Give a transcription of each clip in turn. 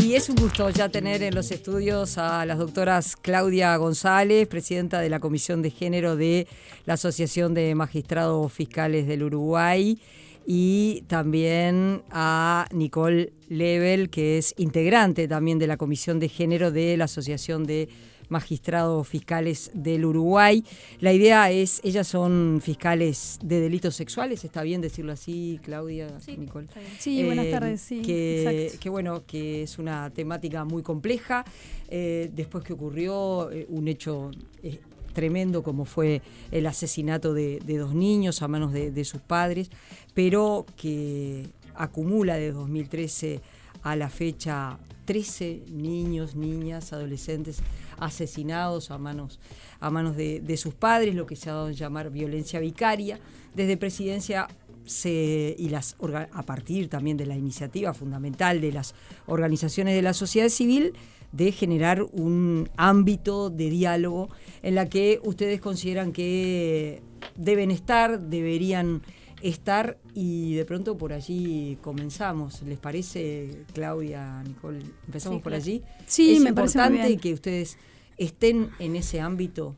Y es un gusto ya tener en los estudios a las doctoras Claudia González, presidenta de la Comisión de Género de la Asociación de Magistrados Fiscales del Uruguay, y también a Nicole Lebel, que es integrante también de la Comisión de Género de la Asociación de Magistrados Fiscales del Uruguay. La idea es, ellas son fiscales de delitos sexuales, ¿está bien decirlo así, Claudia? Sí, Nicole. Sí, buenas tardes, sí. Que bueno, que es una temática muy compleja, después que ocurrió un hecho tremendo como fue el asesinato de dos niños a manos de sus padres, pero que acumula de 2013 a la fecha 13 niños, niñas, adolescentes asesinados a manos de sus padres, lo que se ha dado a llamar violencia vicaria. Desde Presidencia a partir también de la iniciativa fundamental de las organizaciones de la sociedad civil, de generar un ámbito de diálogo en la que ustedes consideran que deberían estar, y de pronto por allí comenzamos. ¿Les parece, Claudia, Nicole? ¿Empezamos por allí? Sí, me parece muy bien. ¿Es importante que ustedes estén en ese ámbito?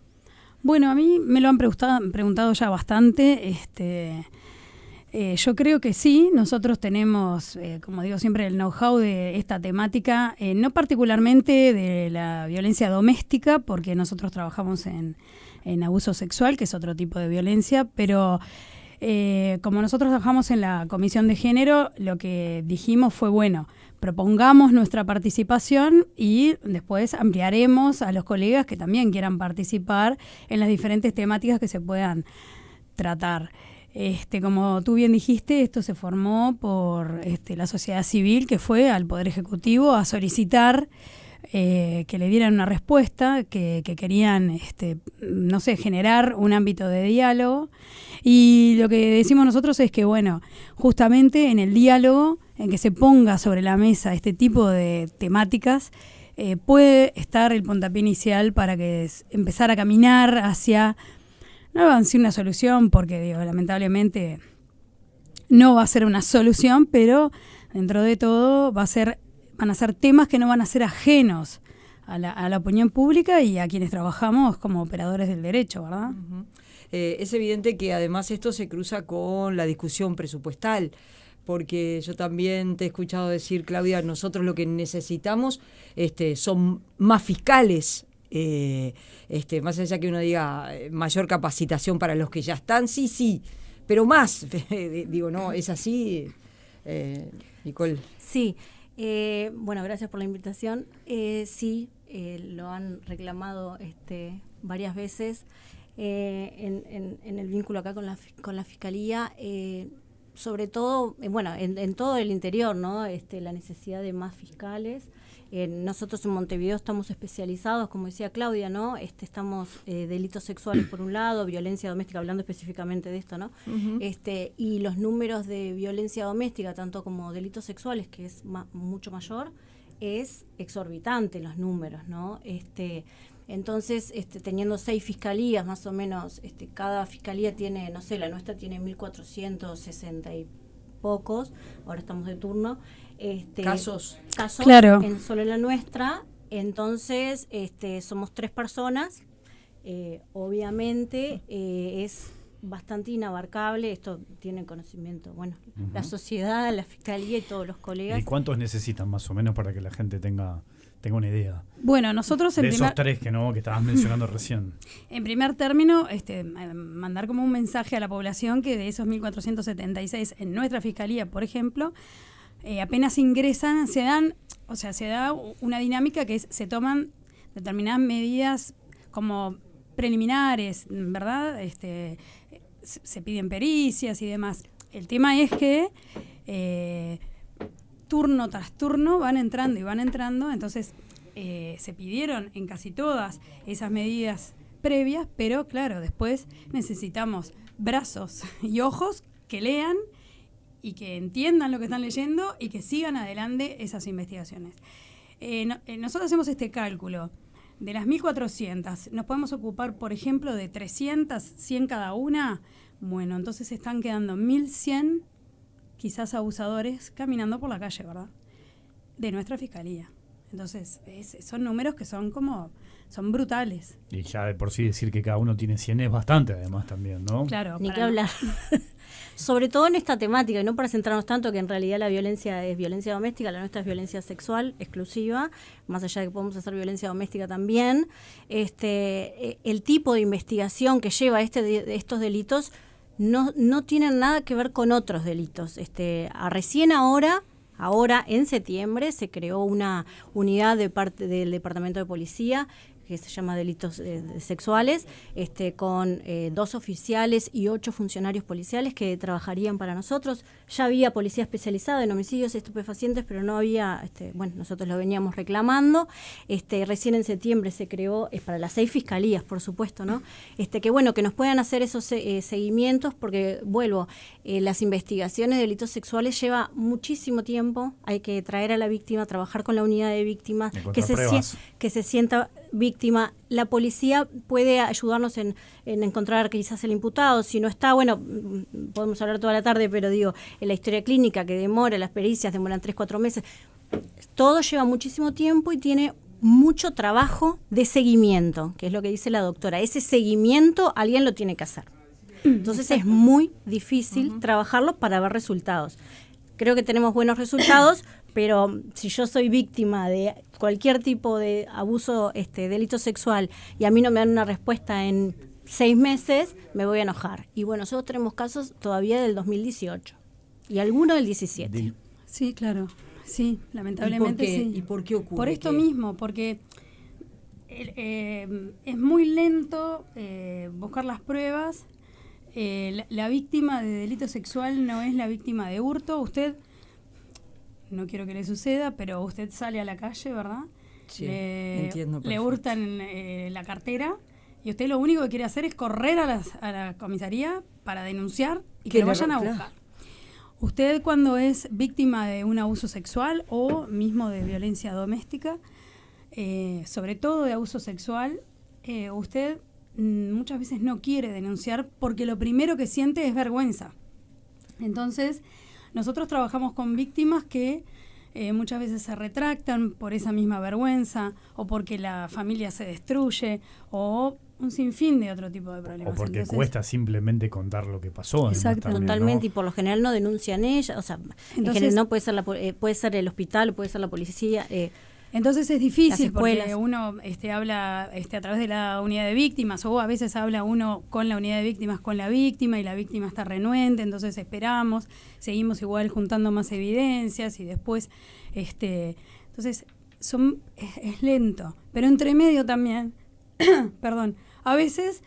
Bueno, a mí me lo han preguntado ya bastante. Yo creo que sí, nosotros tenemos, como digo siempre, el know-how de esta temática, no particularmente de la violencia doméstica, porque nosotros trabajamos en abuso sexual, que es otro tipo de violencia, pero como nosotros trabajamos en la Comisión de Género, lo que dijimos fue, bueno, propongamos nuestra participación y después ampliaremos a los colegas que también quieran participar en las diferentes temáticas que se puedan tratar. Como tú bien dijiste, esto se formó por la sociedad civil, que fue al Poder Ejecutivo a solicitar que le dieran una respuesta, que querían, generar un ámbito de diálogo. Y lo que decimos nosotros es que, bueno, justamente en el diálogo, en que se ponga sobre la mesa este tipo de temáticas, puede estar el puntapié inicial para que empezar a caminar hacia, no va a ser una solución, porque lamentablemente no va a ser una solución, pero dentro de todo van a ser temas que no van a ser ajenos a la opinión pública y a quienes trabajamos como operadores del derecho, ¿verdad? Uh-huh. Es evidente que además esto se cruza con la discusión presupuestal, porque yo también te he escuchado decir, Claudia, nosotros lo que necesitamos son más fiscales, más allá que uno diga mayor capacitación para los que ya están, sí, pero más, digo, ¿no? ¿Es así, Nicole? Sí. Bueno, gracias por la invitación. Sí, lo han reclamado varias veces en el vínculo acá con la Fiscalía, sobre todo, en todo el interior, ¿no? La necesidad de más fiscales. Nosotros en Montevideo estamos especializados, como decía Claudia, ¿no? Estamos delitos sexuales por un lado, violencia doméstica, hablando específicamente de esto, ¿no? Uh-huh. Y los números de violencia doméstica, tanto como delitos sexuales, que es mucho mayor, es exorbitante los números, ¿no? Entonces, teniendo 6 fiscalías, más o menos, cada fiscalía tiene, no sé, la nuestra tiene 1.460 y pocos, ahora estamos de turno. Casos claro. Solo en la nuestra. Entonces somos 3 personas, obviamente es bastante inabarcable, esto tiene conocimiento, uh-huh. La sociedad, la fiscalía y todos los colegas. ¿Y cuántos necesitan más o menos para que la gente tenga una idea? Bueno, nosotros de esos 3 que estabas mencionando recién. En primer término, mandar como un mensaje a la población que de esos 1.476 en nuestra fiscalía, por ejemplo, apenas ingresan, se da una dinámica que se toman determinadas medidas como preliminares, ¿verdad? Se piden pericias y demás. El tema es que turno tras turno van entrando, entonces se pidieron en casi todas esas medidas previas, pero claro, después necesitamos brazos y ojos que lean y que entiendan lo que están leyendo y que sigan adelante esas investigaciones. Nosotros hacemos este cálculo. De las 1.400, ¿nos podemos ocupar, por ejemplo, de 300, 100 cada una? Bueno, entonces están quedando 1.100, quizás abusadores, caminando por la calle, ¿verdad? De nuestra fiscalía. Entonces, son números que son brutales. Y ya de por sí decir que cada uno tiene 100 es bastante, además, también, ¿no? Claro. Ni que hablar. Sobre todo en esta temática, y no para centrarnos tanto que en realidad la violencia es violencia doméstica, la nuestra es violencia sexual exclusiva, más allá de que podemos hacer violencia doméstica también. El tipo de investigación que lleva estos delitos no tienen nada que ver con otros delitos. Recién ahora en septiembre se creó una unidad de parte del Departamento de Policía que se llama Delitos Sexuales, con 2 oficiales y 8 funcionarios policiales que trabajarían para nosotros. Ya había policía especializada en homicidios estupefacientes, pero no había, nosotros lo veníamos reclamando. Recién en septiembre se creó, es para las 6 fiscalías, por supuesto, ¿no? Que nos puedan hacer esos seguimientos, porque, vuelvo, las investigaciones de delitos sexuales lleva muchísimo tiempo. Hay que traer a la víctima, trabajar con la unidad de víctimas, que se sienta víctima. La policía puede ayudarnos en encontrar quizás el imputado. Si no está, podemos hablar toda la tarde, pero digo, en la historia clínica que demora, las pericias demoran 3-4 meses. Todo lleva muchísimo tiempo y tiene mucho trabajo de seguimiento, que es lo que dice la doctora. Ese seguimiento alguien lo tiene que hacer. Entonces es muy difícil trabajarlo para ver resultados. Creo que tenemos buenos resultados, pero si yo soy víctima de cualquier tipo de abuso, delito sexual, y a mí no me dan una respuesta en 6 meses, me voy a enojar. Y nosotros tenemos casos todavía del 2018 y algunos del 17. Sí, claro. Sí, lamentablemente sí. ¿Y por qué ocurre? Por esto mismo, porque es muy lento buscar las pruebas. La víctima de delito sexual no es la víctima de hurto. Usted, no quiero que le suceda, pero usted sale a la calle, ¿verdad? Sí, entiendo perfecto. Le hurtan la cartera y usted lo único que quiere hacer es correr a la comisaría para denunciar y que lo vayan a buscar. Usted, cuando es víctima de un abuso sexual o mismo de violencia doméstica, sobre todo de abuso sexual, usted muchas veces no quiere denunciar porque lo primero que siente es vergüenza. Entonces, nosotros trabajamos con víctimas que muchas veces se retractan por esa misma vergüenza, o porque la familia se destruye, o un sinfín de otro tipo de problemas. O porque cuesta simplemente contar lo que pasó. Exacto. Totalmente, ¿no? Y por lo general no denuncian ella, o sea, entonces, no puede ser el hospital, puede ser la policía. Entonces es difícil porque uno habla a través de la unidad de víctimas, o a veces habla uno con la unidad de víctimas con la víctima y la víctima está renuente, entonces esperamos, seguimos igual juntando más evidencias y después, entonces es lento, pero entre medio también, perdón, a veces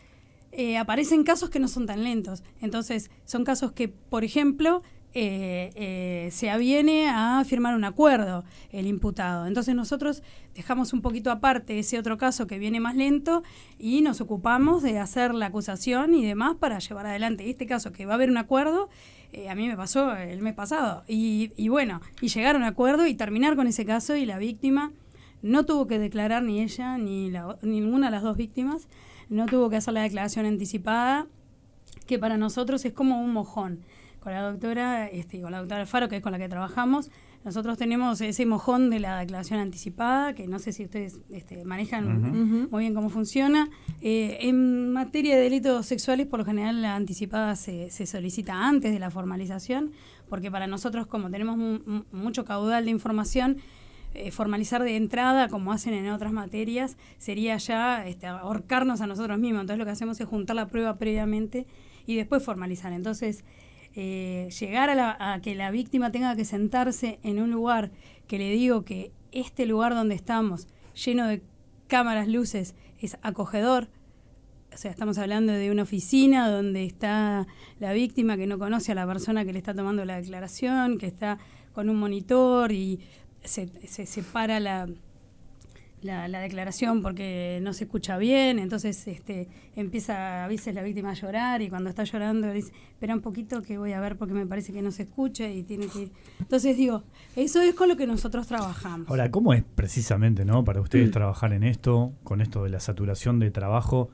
aparecen casos que no son tan lentos, entonces son casos que, por ejemplo, se aviene a firmar un acuerdo el imputado. Entonces nosotros dejamos un poquito aparte ese otro caso que viene más lento y nos ocupamos de hacer la acusación y demás para llevar adelante este caso que va a haber un acuerdo. A mí me pasó el mes pasado y llegar a un acuerdo y terminar con ese caso, y la víctima no tuvo que declarar, ni ella ni ninguna de las 2 víctimas no tuvo que hacer la declaración anticipada, que para nosotros es como un mojón. Con la doctora Alfaro, que es con la que trabajamos, nosotros tenemos ese mojón de la declaración anticipada, que no sé si ustedes manejan muy bien cómo funciona. En materia de delitos sexuales, por lo general la anticipada se solicita antes de la formalización, porque para nosotros, como tenemos mucho caudal de información, formalizar de entrada, como hacen en otras materias, sería ya ahorcarnos a nosotros mismos. Entonces lo que hacemos es juntar la prueba previamente y después formalizar. Entonces, llegar a que la víctima tenga que sentarse en un lugar que le digo que este lugar donde estamos, lleno de cámaras, luces, es acogedor. O sea, estamos hablando de una oficina donde está la víctima que no conoce a la persona que le está tomando la declaración, que está con un monitor y se separa la declaración porque no se escucha bien, entonces empieza a veces la víctima a llorar, y cuando está llorando le dice, espera un poquito que voy a ver porque me parece que no se escucha y tiene que ir. Entonces digo, eso es con lo que nosotros trabajamos. Ahora, ¿cómo es precisamente, no, para ustedes trabajar en esto, con esto de la saturación de trabajo,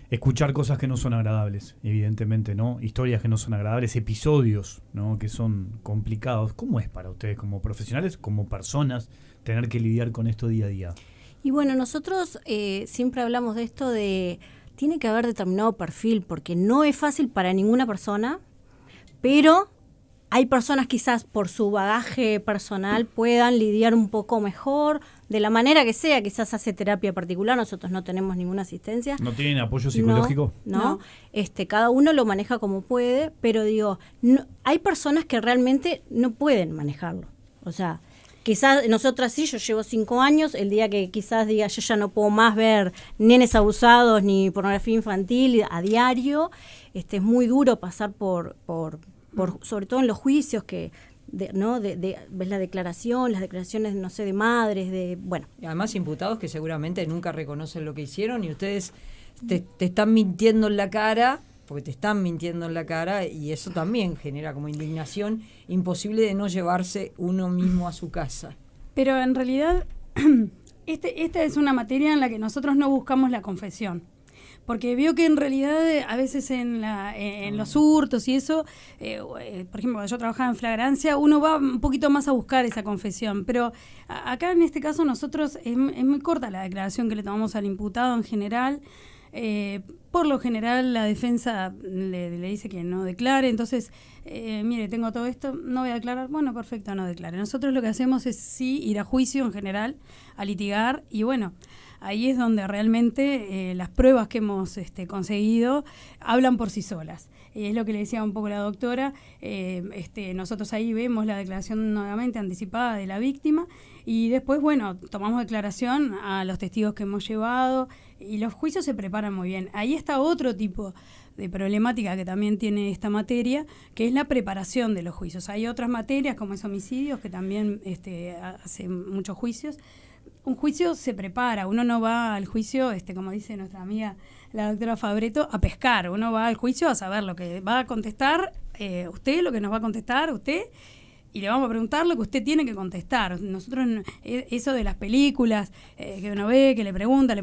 escuchar cosas que no son agradables, evidentemente, ¿no? Historias que no son agradables, episodios, ¿no?, que son complicados? ¿Cómo es para ustedes como profesionales, como personas tener que lidiar con esto día a día? Y bueno, nosotros siempre hablamos de esto de, tiene que haber determinado perfil, porque no es fácil para ninguna persona, pero hay personas quizás por su bagaje personal puedan lidiar un poco mejor, de la manera que sea, quizás hace terapia particular, nosotros no tenemos ninguna asistencia. ¿No tienen apoyo psicológico? No. Cada uno lo maneja como puede, pero digo, hay personas que realmente no pueden manejarlo. O sea, quizás nosotras sí, yo llevo 5 años, el día que quizás diga yo ya no puedo más ver nenes abusados ni pornografía infantil a diario, es muy duro pasar por sobre todo en los juicios que ves las declaraciones, no sé, de madres, Y además imputados que seguramente nunca reconocen lo que hicieron y ustedes te están mintiendo en la cara, porque te están mintiendo en la cara, y eso también genera como indignación imposible de no llevarse uno mismo a su casa. Pero en realidad esta es una materia en la que nosotros no buscamos la confesión. Porque veo que en realidad a veces en los hurtos y eso, por ejemplo, cuando yo trabajaba en flagrancia, uno va un poquito más a buscar esa confesión. Pero acá en este caso nosotros es muy corta la declaración que le tomamos al imputado en general. Por lo general la defensa le dice que no declare, entonces, mire, tengo todo esto, no voy a declarar, bueno, perfecto, no declare. Nosotros lo que hacemos es sí ir a juicio en general, a litigar, y bueno, ahí es donde realmente las pruebas que hemos conseguido hablan por sí solas. Es lo que le decía un poco la doctora, nosotros ahí vemos la declaración nuevamente anticipada de la víctima y después, bueno, tomamos declaración a los testigos que hemos llevado y los juicios se preparan muy bien. Ahí está otro tipo de problemática que también tiene esta materia, que es la preparación de los juicios. Hay otras materias como es homicidios que también hace muchos juicios. Un juicio se prepara, uno no va al juicio, como dice nuestra amiga la doctora Fabretto, a pescar, uno va al juicio a saber lo que va a contestar usted, lo que nos va a contestar usted, y le vamos a preguntar lo que usted tiene que contestar. Nosotros, eso de las películas que uno ve, que le pregunta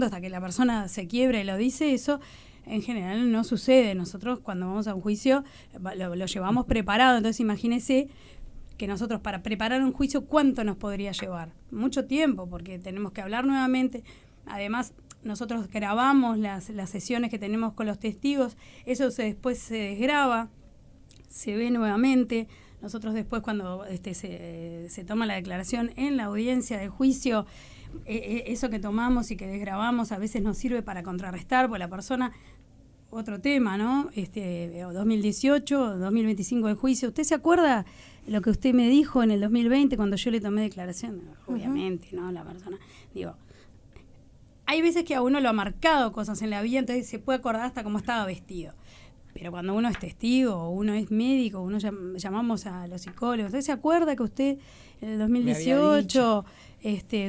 hasta que la persona se quiebra y lo dice, eso en general no sucede. Nosotros cuando vamos a un juicio lo llevamos preparado, entonces imagínese que nosotros para preparar un juicio, ¿cuánto nos podría llevar? Mucho tiempo, porque tenemos que hablar nuevamente. Además, nosotros grabamos las sesiones que tenemos con los testigos, eso después se desgraba, se ve nuevamente. Nosotros después cuando se toma la declaración en la audiencia de juicio, eso que tomamos y que desgrabamos a veces nos sirve para contrarrestar, porque la persona... Otro tema, ¿no? 2018, 2025 de juicio. ¿Usted se acuerda lo que usted me dijo en el 2020 cuando yo le tomé declaración? Obviamente, ¿no? La persona. Digo, hay veces que a uno lo ha marcado cosas en la vida, entonces se puede acordar hasta cómo estaba vestido. Pero cuando uno es testigo, uno es médico, uno llamamos a los psicólogos. ¿Usted se acuerda que usted en el 2018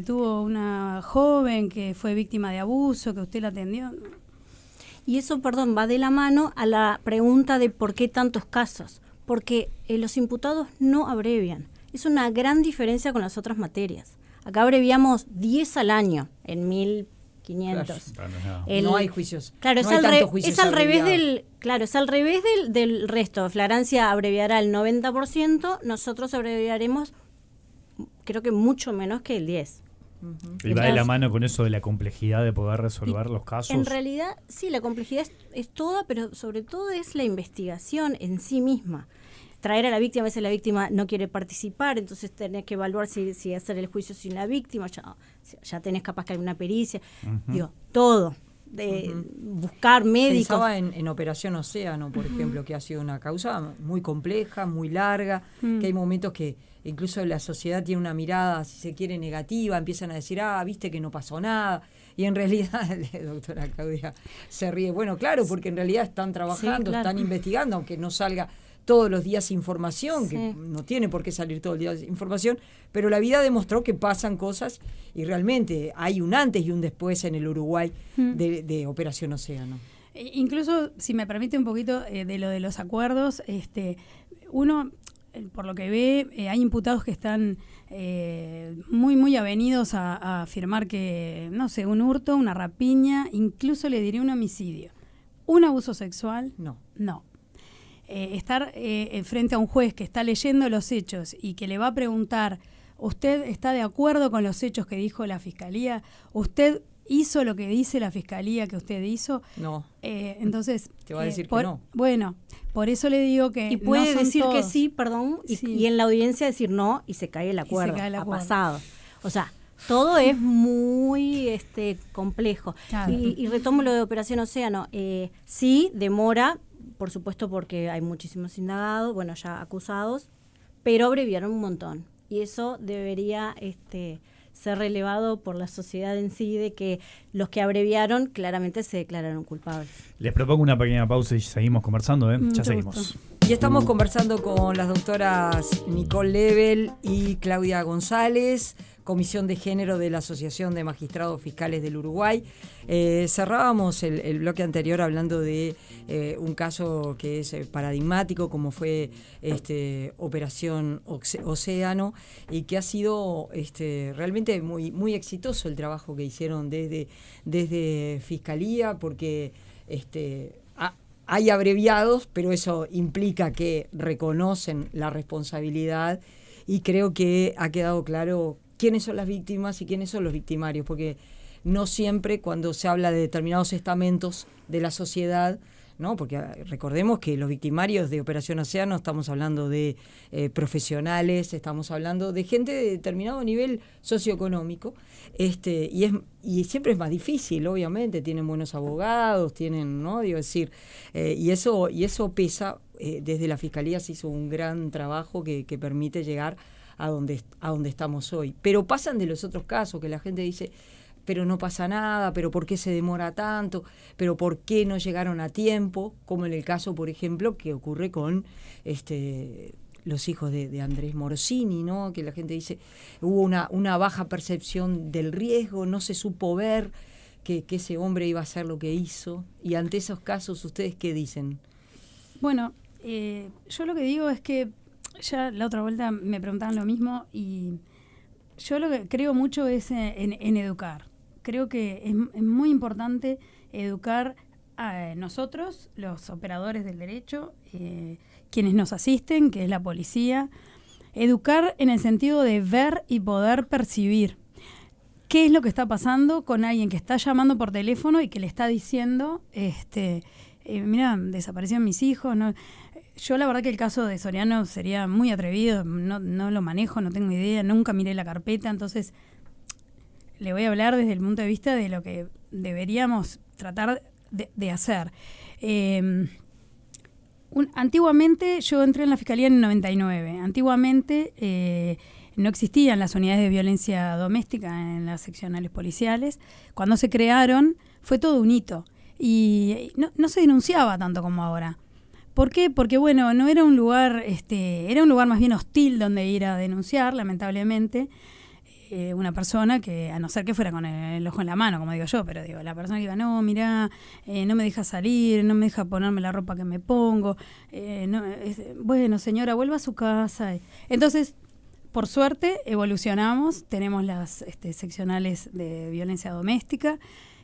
tuvo una joven que fue víctima de abuso, que usted la atendió? Y eso, va de la mano a la pregunta de por qué tantos casos. Porque los imputados no abrevian. Es una gran diferencia con las otras materias. Acá abreviamos 10 al año en 1500. Claro. No hay juicios. Claro, no es al revés del resto. Flagrancia abreviará el 90%, nosotros abreviaremos creo que mucho menos que el 10%. Y va de la mano con eso de la complejidad de poder resolver los casos. En realidad, sí, la complejidad es toda, pero sobre todo es la investigación en sí misma. Traer a la víctima, a veces la víctima no quiere participar, entonces tenés que evaluar si hacer el juicio sin la víctima, ya tenés capaz que alguna pericia, todo. Buscar médicos. Pensaba en Operación Océano, por ejemplo, que ha sido una causa muy compleja, muy larga, que hay momentos que incluso la sociedad tiene una mirada, si se quiere, negativa, empiezan a decir, viste que no pasó nada, y en realidad, la doctora Claudia se ríe, bueno, claro, porque en realidad están trabajando, están investigando, aunque no salga todos los días información, que no tiene por qué salir todos los días información, pero la vida demostró que pasan cosas y realmente hay un antes y un después en el Uruguay de Operación Océano. Incluso, si me permite un poquito de lo de los acuerdos, uno, por lo que ve, hay imputados que están muy, muy avenidos a afirmar que, no sé, un hurto, una rapiña, incluso le diré un homicidio. ¿Un abuso sexual? No. Estar frente a un juez que está leyendo los hechos y que le va a preguntar ¿Usted está de acuerdo con los hechos que dijo la Fiscalía? ¿Usted hizo lo que dice la Fiscalía que usted hizo? No. Entonces... Te va a decir que no. Bueno, por eso le digo que y puede no son decir todos. que sí, perdón, y en la audiencia decir no, y se cae el acuerdo. Ha pasado. O sea, todo es muy complejo. Claro. Y retomo lo de Operación Océano. Sí, demora, por supuesto, porque hay muchísimos indagados, bueno, ya acusados, pero abreviaron un montón. Y eso debería ser relevado por la sociedad en sí, de que los que abreviaron claramente se declararon culpables. Les propongo una pequeña pausa y seguimos conversando, Ya seguimos. Gusto. Y estamos conversando con las doctoras Nicole Lebel y Claudia González, Comisión de Género de la Asociación de Magistrados Fiscales del Uruguay. Cerrábamos el bloque anterior hablando de un caso que es paradigmático, como fue Operación Océano, y que ha sido realmente muy, muy exitoso el trabajo que hicieron desde Fiscalía, porque hay abreviados, pero eso implica que reconocen la responsabilidad, y creo que ha quedado claro quiénes son las víctimas y quiénes son los victimarios, porque no siempre cuando se habla de determinados estamentos de la sociedad, ¿no? Porque recordemos que los victimarios de Operación Océano estamos hablando de profesionales, estamos hablando de gente de determinado nivel socioeconómico, y siempre es más difícil, obviamente, tienen buenos abogados, tienen, ¿no? Digo, decir, y eso pesa. Desde la Fiscalía se hizo un gran trabajo que permite llegar a donde estamos hoy. Pero pasan de los otros casos, que la gente dice, pero no pasa nada, pero ¿por qué se demora tanto? ¿Pero por qué no llegaron a tiempo? Como en el caso, por ejemplo, que ocurre con los hijos de Andrés Morosini, ¿no? Que la gente dice, hubo una baja percepción del riesgo, no se supo ver que ese hombre iba a hacer lo que hizo. Y ante esos casos, ¿ustedes qué dicen? Bueno, yo lo que digo es que ya la otra vuelta me preguntaban lo mismo, y yo lo que creo mucho es en educar. Creo que es muy importante educar a nosotros, los operadores del derecho, quienes nos asisten, que es la policía. Educar en el sentido de ver y poder percibir qué es lo que está pasando con alguien que está llamando por teléfono y que le está diciendo, mira, desaparecieron mis hijos, ¿no? Yo la verdad que el caso de Soriano sería muy atrevido, no lo manejo, no tengo idea, nunca miré la carpeta, entonces le voy a hablar desde el punto de vista de lo que deberíamos tratar de hacer. Antiguamente, yo entré en la Fiscalía en el 99, antiguamente no existían las unidades de violencia doméstica en las seccionales policiales. Cuando se crearon fue todo un hito y no se denunciaba tanto como ahora. ¿Por qué? Porque, bueno, no era un lugar, era un lugar más bien hostil donde ir a denunciar, lamentablemente. Una persona que, a no ser que fuera con el ojo en la mano, como digo yo, pero digo, la persona que iba, no, mirá, no me deja salir, no me deja ponerme la ropa que me pongo, bueno, señora, vuelva a su casa. Entonces, por suerte, evolucionamos, tenemos las seccionales de violencia doméstica,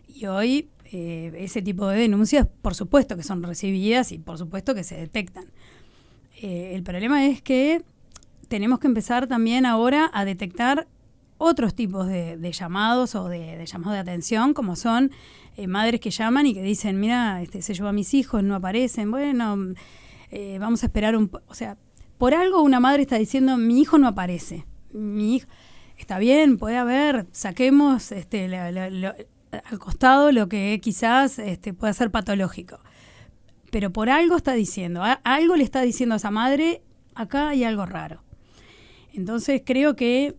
y hoy ese tipo de denuncias, por supuesto que son recibidas y por supuesto que se detectan. El problema es que tenemos que empezar también ahora a detectar otros tipos de llamados o de llamados de atención, como son madres que llaman y que dicen, mira, se llevó a mis hijos, no aparecen, bueno, vamos a esperar o sea, por algo una madre está diciendo, mi hijo no aparece, mi hijo, está bien, puede haber, saquemos al costado lo que quizás pueda ser patológico, pero por algo está diciendo, algo le está diciendo a esa madre, acá hay algo raro. Entonces creo que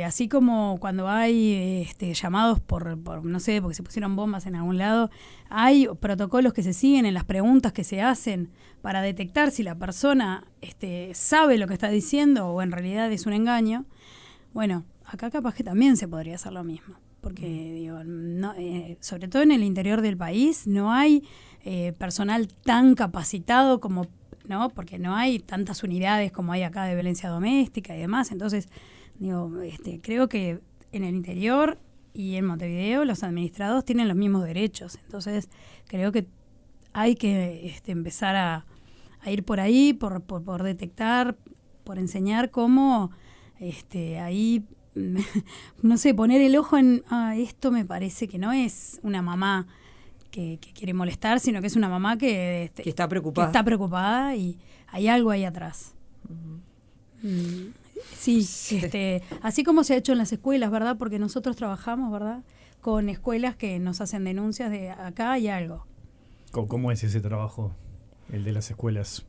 así como cuando hay llamados por no sé, porque se pusieron bombas en algún lado, hay protocolos que se siguen en las preguntas que se hacen para detectar si la persona sabe lo que está diciendo o en realidad es un engaño. Bueno, acá capaz que también se podría hacer lo mismo, porque digo, no, sobre todo en el interior del país no hay personal tan capacitado como, ¿no? Porque no hay tantas unidades como hay acá de violencia doméstica y demás. Entonces, digo, creo que en el interior y en Montevideo los administrados tienen los mismos derechos. Entonces, creo que hay que empezar a ir por ahí, por detectar, por enseñar cómo Ahí, no sé, poner el ojo en, esto me parece que no es una mamá que quiere molestar, sino que es una mamá que está preocupada. Que está preocupada y hay algo ahí atrás. Sí, así como se ha hecho en las escuelas, ¿verdad? Porque nosotros trabajamos, ¿verdad?, con escuelas que nos hacen denuncias de acá hay algo. ¿Cómo es ese trabajo, el de las escuelas?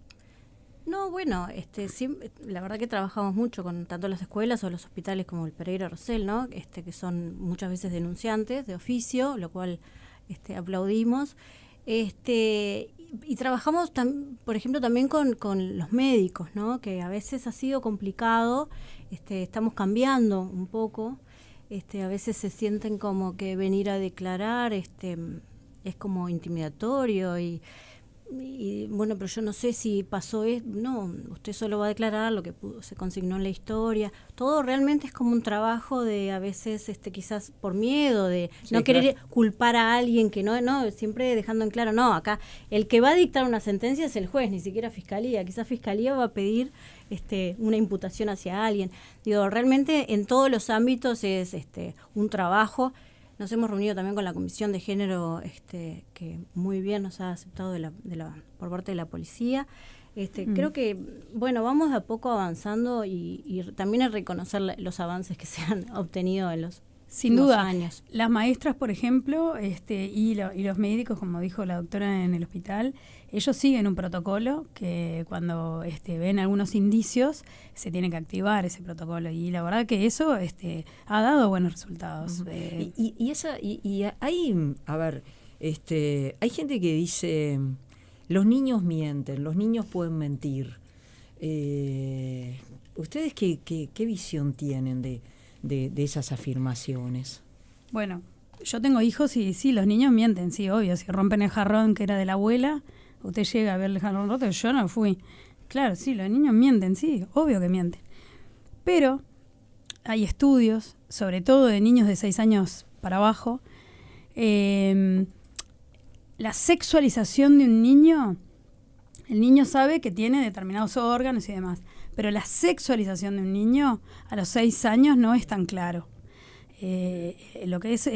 No, bueno, la verdad que trabajamos mucho con tanto las escuelas o los hospitales como el Pereira Rosell, ¿no? Que son muchas veces denunciantes de oficio, lo cual aplaudimos. Y trabajamos, por ejemplo, también con los médicos, ¿no? Que a veces ha sido complicado. Estamos cambiando un poco. A veces se sienten como que venir a declarar es como intimidatorio y bueno, pero yo no sé si pasó esto. No, usted solo va a declarar lo que se consignó en la historia. Todo realmente es como un trabajo de a veces quizás por miedo de no querer culpar a alguien que no, siempre dejando en claro, no, acá el que va a dictar una sentencia es el juez, ni siquiera fiscalía. Quizás fiscalía va a pedir una imputación hacia alguien. Digo, realmente en todos los ámbitos es un trabajo. Nos hemos reunido también con la Comisión de Género, que muy bien nos ha aceptado por parte de la policía. Creo que, bueno, vamos de a poco avanzando y también es reconocer los avances que se han obtenido en los Sin duda, años. Las maestras, por ejemplo, y los médicos, como dijo la doctora en el hospital, ellos siguen un protocolo que cuando ven algunos indicios se tiene que activar ese protocolo y la verdad que eso ha dado buenos resultados. Y hay, a ver, hay gente que dice, los niños mienten, los niños pueden mentir. ¿Ustedes qué visión tienen de esas afirmaciones? Bueno, yo tengo hijos y sí, los niños mienten, sí, obvio. Si rompen el jarrón que era de la abuela, usted llega a ver el jarrón roto, yo no fui. Claro, sí, los niños mienten, sí, obvio que mienten. Pero hay estudios, sobre todo de niños de 6 años para abajo, la sexualización de un niño, el niño sabe que tiene determinados órganos y demás, pero la sexualización de un niño a los 6 años no es tan claro. Lo que es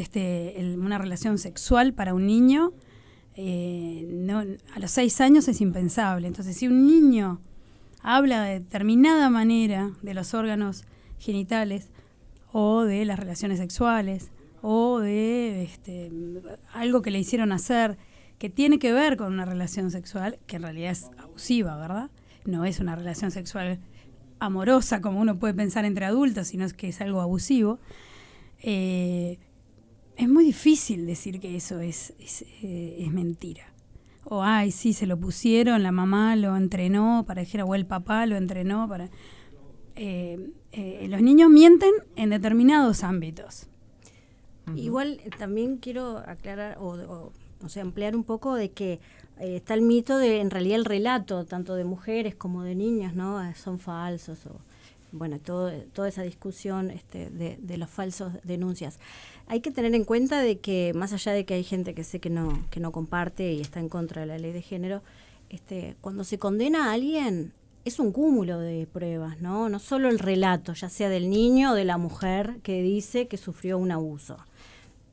una relación sexual para un niño, a los 6 años es impensable. Entonces, si un niño habla de determinada manera de los órganos genitales o de las relaciones sexuales o de algo que le hicieron hacer que tiene que ver con una relación sexual, que en realidad es abusiva, ¿verdad? No es una relación sexual amorosa como uno puede pensar entre adultos, sino que es algo abusivo. Es muy difícil decir que eso es mentira. O, sí, se lo pusieron, la mamá lo entrenó para que o el papá lo entrenó para... los niños mienten en determinados ámbitos. Igual también quiero aclarar o sea, ampliar un poco de que está el mito de, en realidad, el relato, tanto de mujeres como de niños, ¿no? Son falsos, bueno, toda esa discusión de los falsos denuncias. Hay que tener en cuenta de que, más allá de que hay gente que sé que no comparte y está en contra de la ley de género, cuando se condena a alguien, es un cúmulo de pruebas, ¿no? No solo el relato, ya sea del niño o de la mujer que dice que sufrió un abuso.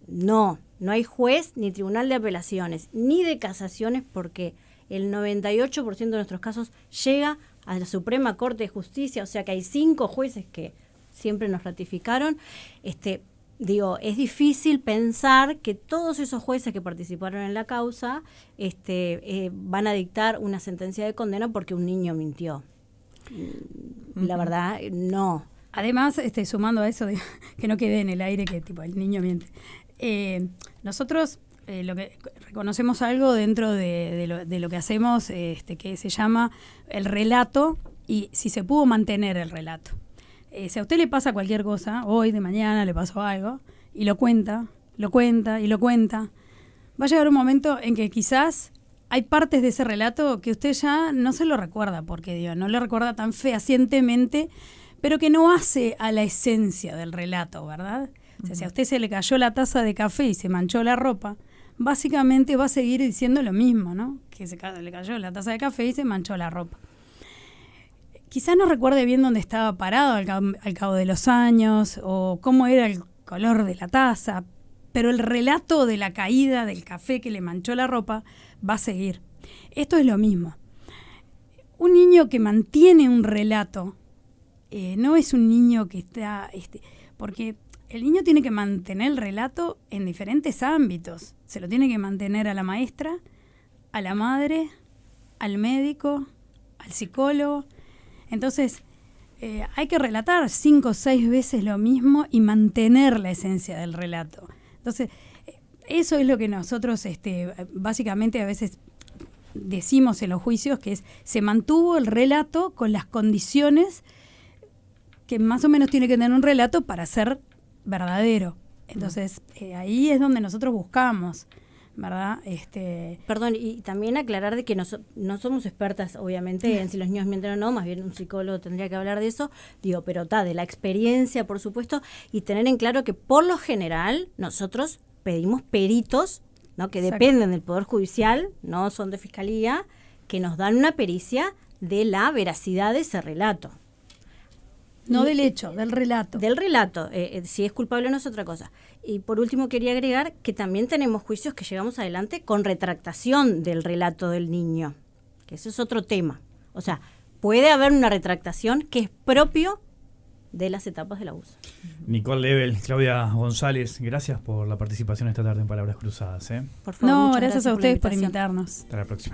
No hay juez ni tribunal de apelaciones, ni de casaciones, porque el 98% de nuestros casos llega a la Suprema Corte de Justicia, o sea que hay 5 jueces que siempre nos ratificaron. Es difícil pensar que todos esos jueces que participaron en la causa van a dictar una sentencia de condena porque un niño mintió. La verdad, no. Además, sumando a eso, que no quede en el aire que tipo el niño miente. Nosotros lo que reconocemos algo dentro de lo que hacemos, que se llama el relato y si se pudo mantener el relato. Si a usted le pasa cualquier cosa, hoy, de mañana, le pasó algo, y lo cuenta, va a llegar un momento en que quizás hay partes de ese relato que usted ya no se lo recuerda, porque no lo recuerda tan fehacientemente, pero que no hace a la esencia del relato, ¿verdad? O sea, si a usted se le cayó la taza de café y se manchó la ropa, básicamente va a seguir diciendo lo mismo, ¿no? Que le cayó la taza de café y se manchó la ropa. quizás no recuerde bien dónde estaba parado al cabo de los años o cómo era el color de la taza, pero el relato de la caída del café que le manchó la ropa va a seguir. Esto es lo mismo. Un niño que mantiene un relato no es un niño que está... porque el niño tiene que mantener el relato en diferentes ámbitos. Se lo tiene que mantener a la maestra, a la madre, al médico, al psicólogo. Entonces, hay que relatar 5 o 6 veces lo mismo y mantener la esencia del relato. Entonces, eso es lo que nosotros básicamente a veces decimos en los juicios, que es, se mantuvo el relato con las condiciones que más o menos tiene que tener un relato para ser verdadero. Entonces, ahí es donde nosotros buscamos, ¿verdad? Perdón, y también aclarar de que no somos expertas, obviamente, en si los niños mienten o no, más bien un psicólogo tendría que hablar de eso, pero de la experiencia, por supuesto, y tener en claro que por lo general nosotros pedimos peritos, ¿no? Que Exacto. dependen del Poder Judicial, no son de Fiscalía, que nos dan una pericia de la veracidad de ese relato. No del hecho, del relato. Del relato, si es culpable o no es otra cosa. Y por último quería agregar que también tenemos juicios que llevamos adelante con retractación del relato del niño, que ese es otro tema. O sea, puede haber una retractación que es propio de las etapas del abuso. Nicole Lebel, Claudia González, gracias por la participación esta tarde en Palabras Cruzadas. Por favor, No, muchas gracias a por la ustedes por invitación. invitarnos. Hasta la próxima.